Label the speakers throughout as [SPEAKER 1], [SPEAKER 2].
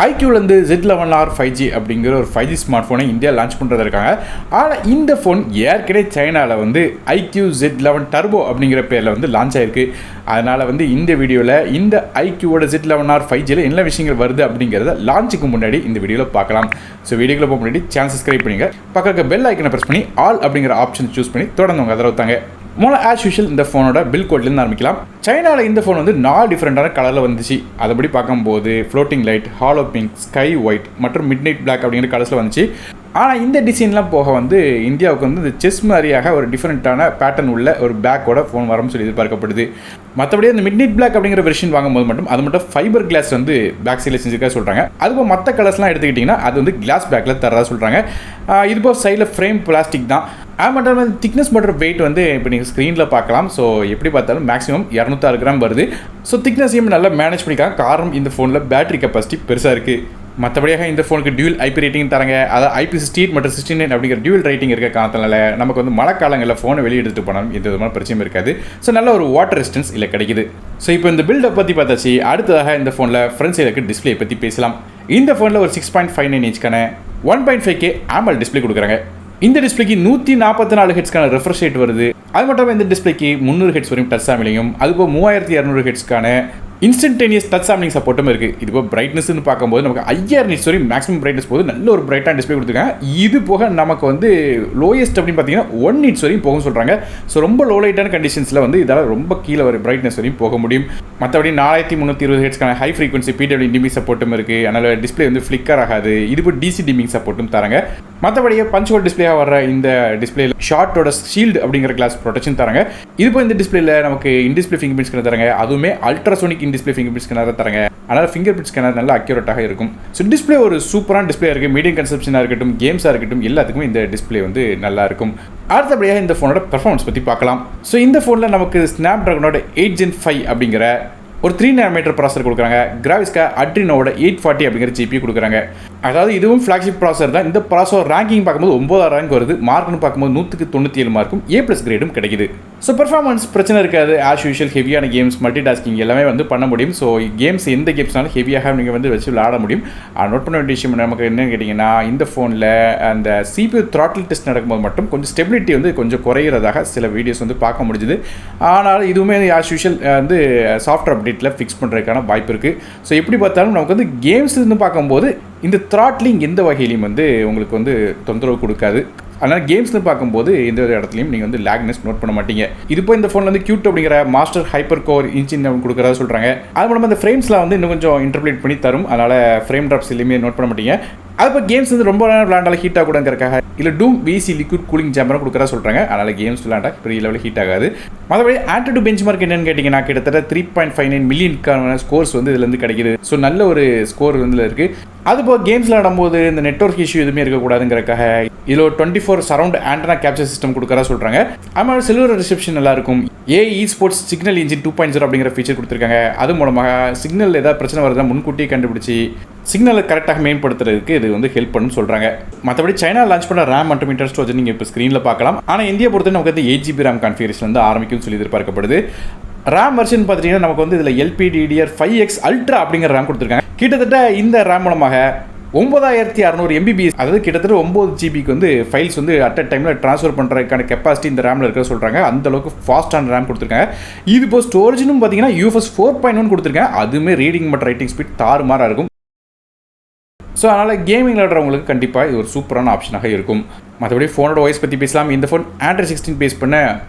[SPEAKER 1] ஐக்யூலேருந்து Z11R 5G அப்படிங்கிற ஒரு 5G smart ஃபோனை இந்தியா லான்ச் பண்ணுறது இருக்காங்க. ஆனால் இந்த ஃபோன் ஏற்கனவே சைனாவில் வந்து IQ Z11 டர்போ அப்படிங்கிற பேரில் வந்து லான்ச் ஆயிருக்கு. அதனால் வந்து இந்த வீடியோவில் இந்த ஐக்யூவோட Z11R 5Gயில் என்ன விஷயங்கள் வருது அப்படிங்கிறத லான்ச்சுக்கு முன்னாடி இந்த வீடியோவில் பார்க்கலாம். ஸோ வீடியோக்குள்ள போக முன்னாடி சேனல் சப்ஸ்கிரைப் பண்ணிங்க, பக்கத்துக்கு பெல் ஐக்கனை ப்ரெஸ் பண்ணி ஆல் அப்படிங்கிற ஆப்ஷன் சூஸ் பண்ணி தொடர்ந்து உங்கள் ஆதரவு தாங்க. மூலம் ஆஸ் யூஷுவல் இந்த ஃபோனோட பில் கோட்லேருந்து ஆரம்பிக்கலாம். சைனாவில் இந்த ஃபோன் வந்து 4 டிஃப்ரெண்ட்டான கலரில் வந்துச்சு. அதுபடி பார்க்கும்போது floating light, halo pink, sky white மற்றும் மிட் நைட் பிளாக் அப்படிங்கிற கலர்ஸில் வந்துச்சு. ஆனால் இந்த டிசைன்லாம் போக வந்து இந்தியாவுக்கு வந்து இந்த செஸ் மாதிரியாக ஒரு டிஃப்ரெண்ட்டான பேட்டர்ன் உள்ள ஒரு பேக்கோட ஃபோன் வரும்னு சொல்லி எதிர்பார்க்கப்படுது. மற்றபடி அந்த மிட் நைட் பிளாக் அப்படிங்கிற வெர்ஷன் வாங்கும்போது மட்டும் அது மட்டும் ஃபைபர் கிளாஸ் வந்து பேக் சைடில் செஞ்சுருக்கா சொல்கிறாங்க. அதுபோல் மற்ற கலர்ஸ்லாம் எடுத்துக்கிட்டிங்கன்னா அது வந்து கிளாஸ் பேக்கில் தரதா சொல்கிறாங்க. இதுபோல் சைடில் ஃப்ரேம் பிளாஸ்டிக் தான். அது மட்டும் இல்லாமல் திக்னஸ் மற்றும் வெயிட் வந்து இப்போ நீங்கள் ஸ்க்ரீனில் பார்க்கலாம். ஸோ எப்படி பார்த்தாலும் மேக்ஸிமம் 206 கிராம் வருது. ஸோ திக்னஸையும் நல்லா மேனேஜ் பண்ணிக்கலாம். காரணம் இந்த ஃபோனில் பேட்டரி கெப்பாசிட்டி பெருசாக இருக்குது. மற்றபடியாக இந்த ஃபோனுக்கு டியூல் IP ரேட்டிங் தராங்க. அதாவது IP68 மற்றும் 69 அப்படிங்கிற டியூல் ரேட்டிங் இருக்க காரணத்தினால நமக்கு வந்து மழை காலங்களில் ஃபோனை வெளியே எடுத்துகிட்டு போனாலும் எந்த விதமான பிரச்சனையும் இருக்காது. ஸோ நல்ல ஒரு வாட்டர் ரெசிஸ்டன்ஸ் இல்லை கிடைக்குது. ஸோ இப்போ இந்த பில்டை பற்றி பார்த்தாச்சு. அடுத்ததாக இந்த ஃபோனில் ஃப்ரண்ட் சைடுக்கு டிஸ்பிளே பற்றி பேசலாம். இந்த ஃபோனில் ஒரு 6.59 இன்ச்க்கான 1.5K AMOLED டிஸ்பிளே கொடுக்குறாங்க. இந்த டிஸ்பிளேக்கு 144 ஹெட்ஸ்க்கான ரெஃப்ரெஷ் ரேட் வருது. அது மட்டும் இந்த டிஸ்பிளேக்கு 300 ஹெட்ஸ் வரையும் டச் சாம்பிளிங்கும், அதுபோல் 3200 ஹெட்ஸ்க்கான இன்ஸ்டன்டேனியஸ் டச் சாம்பிளிங் சப்போர்ட்டும் இருக்குது. இதுபோல் பிரைட்னஸ்ன்னு பார்க்கும்போது நமக்கு 5000 நிட்ஸ் வரையும் மேக்ஸிமம் பிரைட்னஸ் போது நல்ல ஒரு பிரைட்டான டிஸ்பிளே கொடுத்துருக்காங்க. இது போக நமக்கு வந்து லோயஸ்ட் அப்படின்னு பார்த்தீங்கன்னா 1 நிட்ஸ் வரையும் போகும் சொல்கிறாங்க. ஸோ ரொம்ப லோ லைட்டான கண்டிஷன்ஸில் வந்து இதால் ரொம்ப கீழே வர பிரைட்னஸ் வரையும் போக முடியும். மற்றபடி 4320 ஹெட்ஸ்க்கான ஹை ஃப்ரீக்வன்சி PWM டிமிங் சப்போர்ட்டும் இருக்குது. அதனால் டிஸ்பிளே வந்து ஃப்ளிக்கர் ஆகாது. இதுபோ DC டிமிங் சப்போர்ட்டும் தராங்க. மற்றபடியே பஞ்ச் ஹோல் டிஸ்பிளேயாக வர இந்த டிஸ்பிளேல ஷார்ட்டோட ஷீல்டு அப்படிங்கிற கிளாஸ் ப்ரொடெக்ஷன் தராங்க. இதுபோ இந்த டிஸ்பிளேல நமக்கு இன்டிஸ்பிளே ஃபிங்கர் பிரிண்ட் ஸ்கேனர் தராங்க. அதுவுமே ultrasonic in-display finger print scanner தராங்க. அதனால் ஃபிங்கர் பிரிண்ட் ஸ்கேனர் நல்லா அக்யூரேட்டாக இருக்கும். ஸோ டிஸ்பிளே ஒரு சூப்பரான டிஸ்பிளே இருக்குது. மீடியம் கன்சப்ஷனாக இருக்கட்டும், கேம்ஸாக இருக்கட்டும், எல்லாத்துக்குமே இந்த டிஸ்பிளே வந்து நல்லா இருக்கும். அடுத்தபடியாக இந்த ஃபோனோட பெர்ஃபார்மன்ஸ் பற்றி பார்க்கலாம். ஸோ இந்த ஃபோனில் நமக்கு ஸ்னாப் ட்ராகனோட 8 Gen 5 அப்படிங்கிற ஒரு 3 nm ப்ராசர் கொடுக்குறாங்க. கிராவிஸ்கா அட்ரினோட 840 அப்படிங்கிற GPU கொடுக்குறாங்க. அதாவது இதுவும் ஃப்ளாக்ஷிப் ப்ராசர் தான். இந்த ப்ராசர் ரேங்கிங் பார்க்கும்போது 9ஆம் ரேங்க் வருது. மார்க்னு பார்க்கும்போது 197 மார்க்கும் A+ கிரேடும் கிடைக்குது. ஸோ பெர்ஃபார்மன்ஸ் பிரச்சனை இருக்காது. ஆஸ் யூஷுவல் ஹெவியான கேம்ஸ், மல்டி டாஸ்கிங் எல்லாமே வந்து பண்ண முடியும். ஸோ கேம்ஸ் எந்த கேம்ஸ்னாலும் ஹெவியாக நீங்கள் வந்து வச்சு விளாட முடியும். நோட் பண்ண வேண்டிய விஷயம் நமக்கு என்னன்னு கேட்டிங்கன்னா, இந்த ஃபோனில் அந்த CPU த்ராட்டில் டெஸ்ட் நடக்கும்போது மட்டும் கொஞ்சம் ஸ்டெபிலிட்டி வந்து கொஞ்சம் குறையிறதாக சில வீடியோஸ் வந்து பார்க்க முடிஞ்சுது. ஆனால் இதுவுமே ஆஸ் யூஷுவல் வந்து சாஃப்ட்வேர் அப்டேட்டில் ஃபிக்ஸ் பண்ணுறதுக்கான வாய்ப்பு இருக்குது. ஸோ எப்படி பார்த்தாலும் நமக்கு வந்து கேம்ஸ்ன்னு பார்க்கும்போது இந்த த்ராட்லிங் எந்த வகையிலையும் வந்து உங்களுக்கு வந்து தொந்தரவு கொடுக்காது. அதனால் கேம்ஸ்னு பார்க்கும்போது எந்த ஒரு இடத்துலையும் நீங்கள் வந்து லேக்னஸ் நோட் பண்ண மாட்டீங்க. இது போய் இந்த ஃபோனில் வந்து Qt அப்படிங்கிற மாஸ்டர் ஹைப்பர் கோர் இன்ஜின் கொடுக்குறதா சொல்கிறாங்க. அது மூலமாக இந்த ஃப்ரேம்ஸ்லாம் வந்து இன்னும் கொஞ்சம் இன்டர்பிரேட் பண்ணி தரும். அதனால் ஃப்ரேம் ட்ராப்ஸ் எதுவுமே நோட் பண்ண மாட்டீங்க. அது இப்போ கேம்ஸ் வந்து ரொம்ப நேரம் விளாண்டாலும் ஹீட் ஆகக்கூடாதுங்கிறக்காக இல்லை டூம் VC லிக்விட் கூலிங் சேம்பரும் கொடுக்குறா சொல்கிறாங்க. அதனால் கேம்ஸ் விளாண்டா பெரிய லெவலில் ஹீட் ஆகாது. மற்றபடி ஆண்ட்ராய்டு பெஞ்ச் மார்க் என்னன்னு கேட்டிங்கன்னா கிட்டத்தட்ட 3.59 மில்லியனுக்கான ஸ்கோர்ஸ் வந்து இதுலேருந்து கிடைக்குது. ஸோ நல்ல ஒரு ஸ்கோர் வந்து இருக்குது. அதுபோல் கேம்ஸ் விளாடும்போது இந்த நெட்வொர்க் இஷ்யூ எதுவுமே இருக்கக்கூடாதுங்கிறக்காக இதில் 24 சரௌண்ட் ஆண்டனா கேப்சர் சிஸ்டம் கொடுக்குறா சொல்கிறாங்க. அதனால் செல்லுலர் ரிசெப்ஷன் நல்லா இருக்கும். AI ஸ்போர்ட்ஸ் சிக்னல் இன்ஜின் 2.0 அப்படிங்கிற ஃபீச்சர் கொடுத்துருக்காங்க. அது மூலமாக சிக்னல் ஏதாவது பிரச்சனை வருதா முன்கூட்டியே கண்டுபிடிச்சி சிக்னலை கரெக்டாக மேம்படுத்துறதுக்கு இது வந்து ஹெல்ப் பண்ணுன்னு சொல்கிறாங்க. மற்றபடி சைனா லான்ச் பண்ண RAM மற்றும் இன்டர்னல் ஸ்டோரேஜ் நீங்கள் இப்போ ஸ்க்ரீனில் பார்க்கலாம். ஆனால் இந்தியா பொறுத்த நமக்கு வந்து 8 GB RAM கான்ஃபிகரேஷன் வந்து ஆரம்பிக்கும்னு சொல்லி எதிர்பார்க்கப்படுது. RAM வெர்ஷன் பார்த்தீங்கன்னா நமக்கு வந்து இதில் LPDDR5X அல்ட்ரா அப்படிங்கிற RAM கொடுத்துருக்காங்க. கிட்டத்தட்ட இந்த RAM மூலமாக 9600 MB அதாவது கிட்டத்தட்ட 9 GBக்கு வந்து ஃபைல்ஸ் வந்து அட் அ டைமில் ட்ரான்ஸ்ஃபர் பண்ணுறதுக்கான கெப்பாசிட்டி இந்த ரேமில் இருக்க சொல்கிறாங்க. அந்தளவுக்கு ஃபாஸ்ட்டான RAM கொடுத்துருக்காங்க. இது இப்போ ஸ்டோரேஜ்னு பார்த்தீங்கன்னா UFS 4.1 கொடுத்துருக்காங்க. அதுவுமே ரீடிங் மற்றும் ரைட்டிங் ஸ்பீட் தாறுமாறாக இருக்கும். ஸோ அதனால் கேமிங் விளையாடுறவங்களுக்கு கண்டிப்பாக இது ஒரு சூப்பரான ஆப்ஷனாக இருக்கும். மற்றபடி ஃபோனோட OS பற்றி பேசலாம். இந்த ஃபோன் Android 16 பேஸ் பண்ண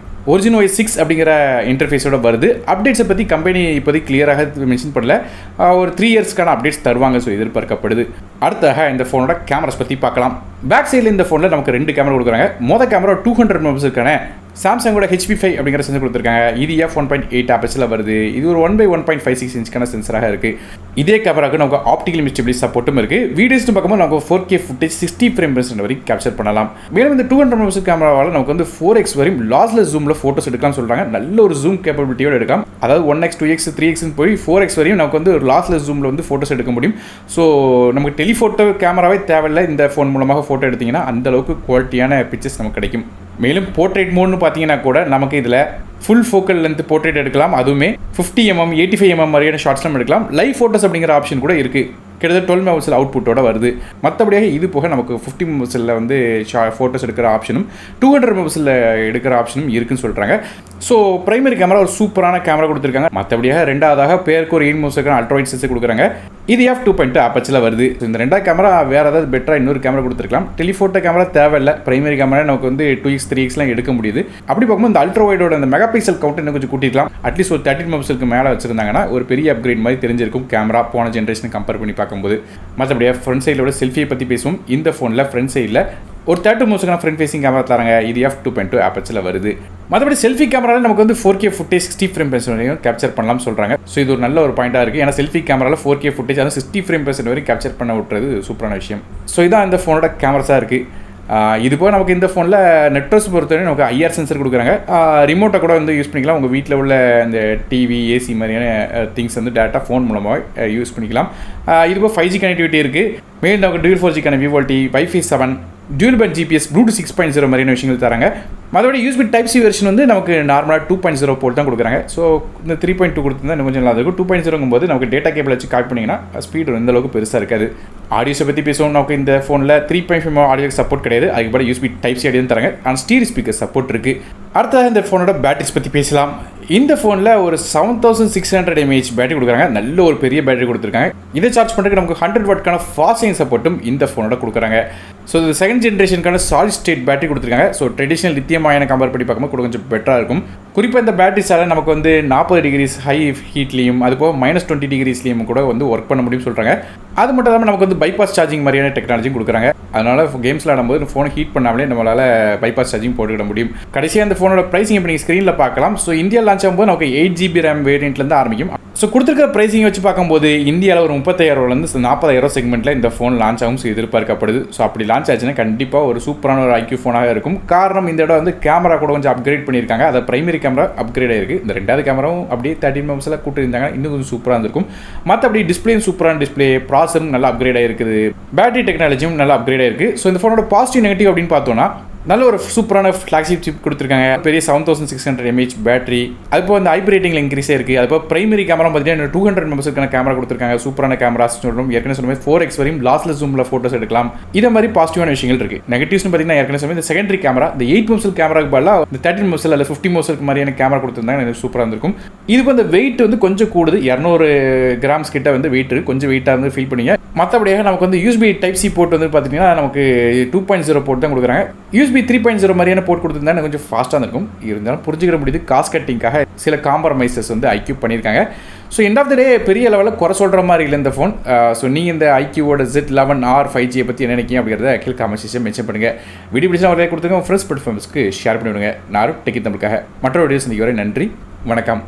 [SPEAKER 1] Origin OS 6 அப்படிங்கிற இன்டர்ஃபேஸோட வருது. அப்டேட்ஸை பற்றி கம்பெனி இப்போதைக்கு கிளியராக மென்ஷன் பண்ணல. ஒரு 3 இயர்ஸ்க்கான அப்டேட்ஸ் தருவாங்க. ஸோ எதிர்பார்க்கப்படுது. அடுத்ததாக இந்த ஃபோனோட கேமராஸ் பற்றி பார்க்கலாம். பேக் சைடில் இந்த ஃபோனில் நமக்கு 2 கேமரா கொடுக்குறாங்க. மொதல் கேமரா 200 மெகாபிக்சலுக்கான சாம்சங்கோட HP5 அப்படிங்கிற சென்சர் கொடுத்துருக்காங்க. இது f1.8 ஆப்பர்ச்சரில் வருது. இது ஒரு 1/1.56 இன்ச்க்கான சென்சராக இருக்குது. இதே கேமராவுக்கு நமக்கு ஆப்டிகல் இமேஜ் ஸ்டெபிலிட்டி சப்போர்ட்டும் இருக்குது. வீடியோஸ்னு பார்க்கும்போது நமக்கு 4K footage 60 frame per second வரைக்கும் கேப்சர் பண்ணலாம். மேலும் இந்த 200 மெகாபிக்சல் கேமராவால் நமக்கு வந்து 4x வரையும் லாஸ்லெஸ் ஜூமில் ஃபோட்டோஸ் எடுக்கலாம்னு சொல்கிறாங்க. நல்ல ஒரு ஜூம் கேப்பபிலிட்டியோடு எடுக்கலாம். அதாவது 1x 2x 3x போய் 4x வரையும் நமக்கு வந்து ஒரு லாஸ்லெஸ் ஜூமில் வந்து ஃபோட்டோஸ் எடுக்க முடியும். ஸோ நமக்கு டெலிஃபோட்டோ கேமராவே தேவையில்லை. இந்த ஃபோன் மூலமாக ஃபோட்டோ எடுத்திங்கன்னா அந்தளவுக்கு குவாலிட்டியான பிக்சர்ஸ் நமக்கு கிடைக்கும். மேலும் போர்ட்ரேட் மோட்னு பார்த்தீங்கன்னா கூட நமக்கு இதில் ஃபுல் ஃபோக்கல் லென்த் போர்ட்ரேட் எடுக்கலாம். அதுவுமே 50 mm 85 mm மாதிரியான ஷார்ட்ஸ் நம்ம எடுக்கலாம். லைவ் ஃபோட்டோஸ் அப்படிங்கிற ஆப்ஷன் கூட இருக்குது. கிட்டத்தட்ட 12 மெகாபிக்சல் அவுட்புட்டோட வருது. மற்றபடியாக இது போக நமக்கு 50 மெகாபிக்சலில் வந்து ஃபோட்டோஸ் எடுக்கிற ஆப்ஷனும் 200 மெகாபிக்சலில் எடுக்கிற ஆப்ஷனும் இருக்குன்னு சொல்கிறாங்க. ஸோ பிரைமரி கேமரா ஒரு சூப்பரான கேமரா கொடுத்துருக்காங்க. மற்றபடியாக ரெண்டாவதாக பேருக்கு ஒரு 8 மெகாபிக்சல் அல்ட்ரா வைட் சென்சர் கொடுக்குறாங்க. இது f2.2 ஆப்பர்ச்சரில் வருது. இந்த ரெண்டாவது கேமரா வேறு ஏதாவது பெட்டராக இன்னொரு கேமரா கொடுத்துருக்கலாம். டெலிஃபோட்டோ கேமரா தேவையில்லை. பிரைமரி கேமரா நமக்கு வந்து 2x 3xலாம் எடுக்க முடியுது. அப்படி பார்க்கும்போது இந்த அல்ட்ரா வைடோட அந்த மெகாபிக்சல் கவுண்ட் இன்னும் கொஞ்சம் கூட்டிக்கலாம். அட்லீஸ்ட் ஒரு 13 மெகாபிக்சலுக்கு மேலே வச்சிருந்தாங்கன்னா ஒரு பெரிய அப்கிரேட் மாதிரி தெரிஞ்சிருக்கும் கேமரா போன ஜென்ரேஷன் கம்பேர் பண்ணி பார்க்கும்போது. மற்றபடியாக ஃப்ரண்ட் சைடில் செல்ஃபியை பற்றி பேசுவோம். இந்த ஃபோனில் ஃப்ரண்ட் சைடில் ஒரு 30 மெகாபிக்சல் ஃப்ரண்ட் ஃபேசிங் கேமரா தராங்க. இது f2.2 ஆப்பர்ச்சரில் வருது. மற்றபடி செல்ஃபி கேமராவில் நமக்கு வந்து 4K footage 60 frame per second வரைக்கும் கேப்சர் பண்ணலாம்னு சொல்கிறாங்க. ஸோ இது ஒரு நல்ல ஒரு பாயிண்டாக இருக்குது. ஏன்னா செல்ஃபி கேமராவில் 4K ஃபுட்டேஜ் அதாவது 60 ஃப்ரேம் பெர் செகண்ட் வரைக்கும் கேப்சர் பண்ண விட்டுறது சூப்பரான விஷயம். ஸோ இதான் இந்த ஃபோனோட கேமராஸாக இருக்குது. இது போக நமக்கு இந்த ஃபோனில் நெட்வொர்க்ஸ் பொறுத்தவரை நமக்கு IR சென்சர் கொடுக்குறாங்க. ரிமோட்டை கூட வந்து யூஸ் பண்ணிக்கலாம். உங்கள் வீட்டில் உள்ள இந்த டிவி ஏசி மாதிரியான திங்ஸ் வந்து டேரெக்டாக ஃபோன் மூலமாக யூஸ் பண்ணிக்கலாம். இது போக 5G கனெக்டிவிட்டி இருக்குது. மேலும் நமக்கு Dual 4G connectivity, Wi-Fi 7, Dual band GPS, Bluetooth 6.0 மாதிரியான விஷயங்கள் தராங்க. மற்றபடி USB Type-C வெர்ஷன் வந்து நமக்கு நார்மலாக 2.0 போல் தான் கொடுக்குறாங்க. ஸோ இந்த 3.2 கொடுத்துருந்தா இன்னும் கொஞ்சம் நல்லா இருக்கும். 2.0 போது நமக்கு டேட்டா கேபிள் வச்சு கால் பண்ணிங்கன்னா ஸ்பீடு எந்த அளவுக்கு பெருசாக இருக்காது. ஆடியோஸை பற்றி பேசுவோம். நமக்கு இந்த ஃபோனில் 3.5 ஆடியோ சப்போர்ட் கிடையாது. அதுக்கு பதிலாக USB Type-C ஆடியோ தராங்க. ஆனால் ஸ்டீரியோ ஸ்பீக்கர் சப்போர்ட் இருக்குது. அடுத்ததாக இந்த ஃபோனோட பேட்டரிஸ் பற்றி பேசலாம். இந்த ஃபோனில் ஒரு 7600 mAh பேட்டரி கொடுக்குறாங்க. நல்ல ஒரு பெரிய பேட்டரி கொடுத்துருக்காங்க. இதை சார்ஜ் பண்ணுறதுக்கு நமக்கு 100 வாட்க்கான ஃபாஸ்ட் சார்ஜிங் சப்போர்ட்டும் இந்த ஃபோனோட கொடுக்குறாங்க. ஸோ இது செகண்ட் ஜென்ரேஷனுக்கான சாலிட் ஸ்டேட் பேட்டரி கொடுத்துருக்காங்க. ஸோ ட்ரெடிஷனல் லித்தியம் அயனை கம்பேர் பண்ணி பார்க்கும்போது கொஞ்சம் பெட்டராக இருக்கும். குறிப்பாக இந்த பேட்டரிஸால் நமக்கு வந்து 40 டிகிரிஸ் ஹை ஹீட்லேயும் அதுபோக -20 டிகிரிஸ்லேயும் கூட வந்து ஒர்க் பண்ண முடியும்னு சொல்கிறாங்க. அது மட்டும் இல்லாமல் நமக்கு வந்து பைபாஸ் சார்ஜிங் மாதிரியான டெக்னாலஜியும் கொடுக்குறாங்க. அதனால் கேம்ஸில் ஆடும்போது ஃபோனை ஹீட் பண்ணாமலே நம்மளால் பைபாஸ் சார்ஜிங் போட்டுக்கிட முடியும். கடைசியாக அந்த ஃபோனோட ப்ரைஸிங் இப்போ நீங்கள் ஸ்க்ரீனில் பார்க்கலாம். ஸோ இந்தியா லான்ச் ஆகும்போது நமக்கு 8GB RAM வேரியண்ட்லேருந்து ஆரம்பிக்கும். ஸோ கொடுத்துருக்கிற ப்ரைஸிங் வச்சு பார்க்கும்போது இந்தியாவில் ஒரு 30,000 40,000 செக்மெண்ட்டில் இந்த ஃபோன் லான்ச் ஆகும் எதிர்பார்க்கப்படுது. ஸோ அப்படி லான்ச் ஆச்சுன்னா கண்டிப்பாக ஒரு சூப்பரான ஒரு IQ ஃபோனாக இருக்கும். காரணம் இந்த இடம் வந்து கேமரா கூட கொஞ்சம் அப்கிரேட் பண்ணியிருக்காங்க. அதை பிரைமரி கேமரா அப்கிரேட் ஆகிருக்கு. இந்த ரெண்டாவது கேமராவும் அப்படியே 13 மெகாபிக்சலில் கூட்டு இருந்தாங்க இன்னும் கொஞ்சம் சூப்பராக இருந்திருக்கும். மற்றபடி டிஸ்பிளேயும் சூப்பரான டிஸ்பிளே, ப்ராசரும் நல்லா அப்கிரேட் ஆகிருக்குது. பேட்டரி டெக்னாலஜியும் நல்லா அப்கிரேட் ஆகிருக்கு. ஸோ இந்த ஃபோனோட பாசிட்டிவ் நெகட்டிவ் அப்படின்னு பார்த்தோன்னா நல்ல ஒரு சூப்பரான ஃப்ளாக்ஷிப் சிப் கொடுத்துருக்காங்க. பெரிய 7600 mAh பேட்டரி. அதுபோல் இந்த ஐபி ரேட்டிங்கில் இன்க்ரீஸே இருக்குது. அதுபோல் பிரைமரி கேமரா பார்த்தீங்கன்னா 200 மெகாபிக்சலுக்கான கேமரா கொடுத்துருக்காங்க. சூப்பரான கேமராஸ் சொல்லணும். ஏற்கனவே சொன்ன மாதிரி 4x வரையும் லாஸ்லெஸ் ஜூமில் ஃபோட்டோஸ் எடுக்கலாம். இதே மாதிரி பாசிட்டிவான விஷயங்கள் இருக்குது. நெகட்டிவ்ஸ்னு பார்த்தீங்கன்னா ஏற்கனவே சொன்ன இந்த செகண்டரி கேமரா இந்த 8 மெகாபிக்சல் கேமராக்கு பதிலாக இந்த 13 மெகாபிக்சல் அல்லது 50 மெகாபிக்சலுக்கு மாதிரியான கேமரா கொடுத்துருந்தாங்க. எனக்கு சூப்பராக இருந்திருக்கும். இதுக்கு வந்து வெயிட் வந்து கொஞ்சம் கூடுது. 200 கிராம்ஸ் கிட்ட வந்து வெயிட் இருக்குது. கொஞ்சம் வெயிட்டாக வந்து ஃபீல் பண்ணிங்க. மற்றபடியாக நமக்கு வந்து USB Type-C போர்ட் வந்து பார்த்தீங்கன்னா நமக்கு 2.0 போர்ட் தான் கொடுக்குறாங்க. USB 3.0 மாதிரியான போர்ட் கொடுத்துருந்தா கொஞ்சம் ஃபாஸ்ட்டாக இருக்கும். இருந்தாலும் புரிஞ்சுக்கிற முடியுது காஸ்ட் கட்டிங்காக சில காம்ப்ரமைசஸ் வந்து IQ பண்ணியிருக்காங்க. ஸோ எண்ட் ஆஃப் த டே பெரிய லெவலில் குறை சொல்கிற மாதிரி இல்லை இந்த ஃபோன். ஸோ நீங்கள் இந்த IQவோட Z11R 5G பற்றி என்ன நினைக்கிங்க அப்படிங்கிறத கீழ் காமெண்ட் செக்ஷன் மென்ஷன் பண்ணுங்கள். வீடியோ பிடிச்சா அவர்களே கொடுத்துருங்க. ஃப்ரெண்ட்ஸ் பிளாட்ஃபார்ம்ஸ்க்கு ஷேர் பண்ணி விடுங்க. நானும் டெக்கி தமிழுக்காக மற்றொரு வீடியோஸ் இன்றைக்கி வரை நன்றி, வணக்கம்.